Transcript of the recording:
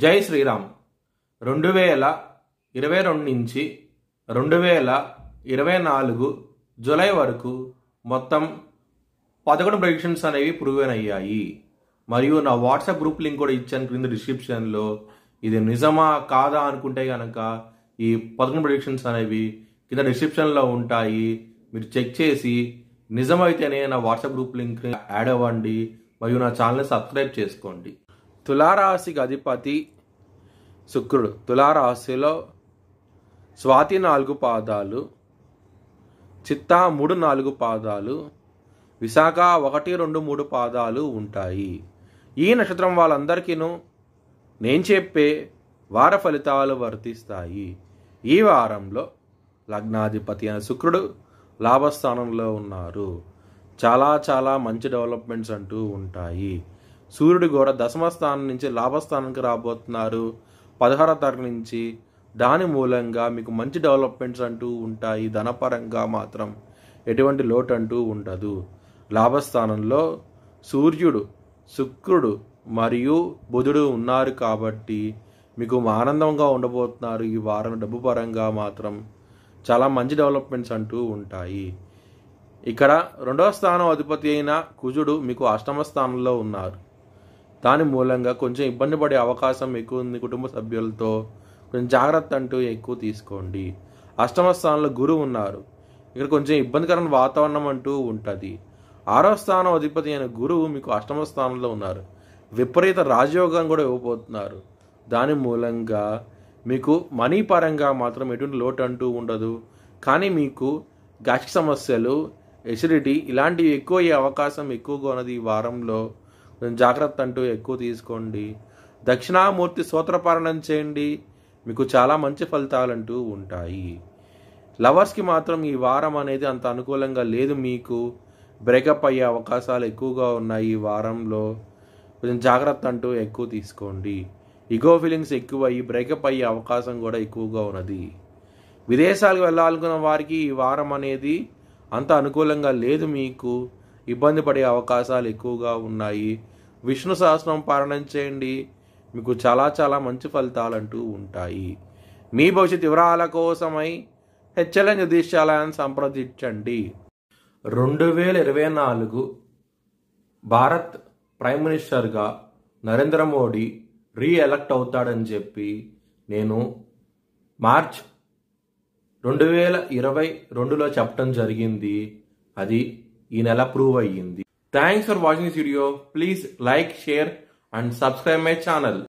జై శ్రీరామ్. 2022 నుంచి 2024 జూలై వరకు మొత్తం 11 ప్రెడిక్షన్స్ అనేవి ప్రూవెన్ అయ్యాయి. మరియు నా వాట్సాప్ గ్రూప్ లింక్ కూడా ఇచ్చాను క్రింద డిస్క్రిప్షన్లో. ఇది నిజమా కాదా అనుకుంటే కనుక ఈ 11 ప్రెడిక్షన్స్ అనేవి కింద డిస్క్రిప్షన్లో ఉంటాయి. మీరు చెక్ చేసి నిజమైతేనే నా వాట్సాప్ గ్రూప్ లింక్ యాడ్ అవ్వండి మరియు నా ఛానల్ని సబ్స్క్రైబ్ చేసుకోండి. తులారాశికి అధిపతి శుక్రుడు. తులారాశిలో స్వాతి 4 పాదాలు, చిత్తా 3, 4 పాదాలు, విశాఖ 1, 2, 3 పాదాలు ఉంటాయి. ఈ నక్షత్రం వాళ్ళందరికీ నేను చెప్పే వార ఫలితాలు వర్తిస్తాయి. ఈ వారంలో లగ్నాధిపతి అయిన శుక్రుడు లాభస్థానంలో ఉన్నారు. చాలా మంచి డెవలప్మెంట్స్ అంటూ ఉంటాయి. సూర్యుడు కూడా దశమ స్థానం నుంచి లాభస్థానానికి రాబోతున్నారు 16వ తారీఖు నుంచి. దాని మూలంగా మీకు మంచి డెవలప్మెంట్స్ అంటూ ఉంటాయి. ధనపరంగా మాత్రం ఎటువంటి లోటు అంటూ ఉండదు. లాభస్థానంలో సూర్యుడు, శుక్రుడు మరియు బుధుడు ఉన్నారు కాబట్టి మీకు ఆనందంగా ఉండబోతున్నారు. ఈ వారం డబ్బు పరంగా మాత్రం చాలా మంచి డెవలప్మెంట్స్ అంటూ ఉంటాయి. ఇక్కడ 2వ స్థానం అధిపతి అయిన కుజుడు మీకు అష్టమ స్థానంలో ఉన్నారు. దాని మూలంగా కొంచెం ఇబ్బంది పడే అవకాశం ఎక్కువ ఉంది. కుటుంబ సభ్యులతో కొంచెం జాగ్రత్త అంటూ ఎక్కువ తీసుకోండి. అష్టమ స్థానంలో గురువు ఉన్నారు. ఇక్కడ కొంచెం ఇబ్బందికరమైన వాతావరణం అంటూ ఉంటుంది. 6వ స్థానం అధిపతి అయిన గురువు మీకు అష్టమ స్థానంలో ఉన్నారు. విపరీత రాజయోగాన్ని కూడా ఇవ్వబోతున్నారు. దాని మూలంగా మీకు మనీ పరంగా మాత్రం ఎటువంటి లోటు అంటూ ఉండదు. కానీ మీకు గ్యాస్ట్రిక్ సమస్యలు, ఎసిడిటీ ఇలాంటివి ఎక్కువ అయ్యే అవకాశం ఎక్కువగా ఉన్నది. ఈ వారంలో కొంచెం జాగ్రత్త అంటూ ఎక్కువ తీసుకోండి. దక్షిణామూర్తి స్తోత్రపారాయణం చేయండి. మీకు చాలా మంచి ఫలితాలంటూ ఉంటాయి. లవర్స్కి మాత్రం ఈ వారం అనేది అంత అనుకూలంగా లేదు. మీకు బ్రేకప్ అయ్యే అవకాశాలు ఎక్కువగా ఉన్నాయి. ఈ వారంలో కొంచెం జాగ్రత్త అంటూ ఎక్కువ తీసుకోండి. ఇగో ఫీలింగ్స్ ఎక్కువ అయ్యి బ్రేకప్ అయ్యే అవకాశం కూడా ఎక్కువగా ఉన్నది. విదేశాలకు వెళ్ళాలనుకున్న వారికి ఈ వారం అనేది అంత అనుకూలంగా లేదు. మీకు ఇబ్బంది పడే అవకాశాలు ఎక్కువగా ఉన్నాయి. విష్ణు సహస్రనామం పారాయణం చేయండి. మీకు చాలా మంచి ఫలితాలు అంటూ ఉంటాయి. మీ భవిష్యత్ వివరాల కోసమై హెచ్ఎల్ఎన్ జ్యోతిష్యాలయాన్ని సంప్రదించండి. 2024 భారత్ ప్రైమ్ మినిస్టర్గా నరేంద్ర మోడీ రీఎలక్ట్ అవుతాడని చెప్పి నేను మార్చ్ 2022లో చెప్పడం జరిగింది. అది ఈ నెల ప్రూవ్ అయ్యింది. Thanks for watching this video. Please like, share and subscribe my channel.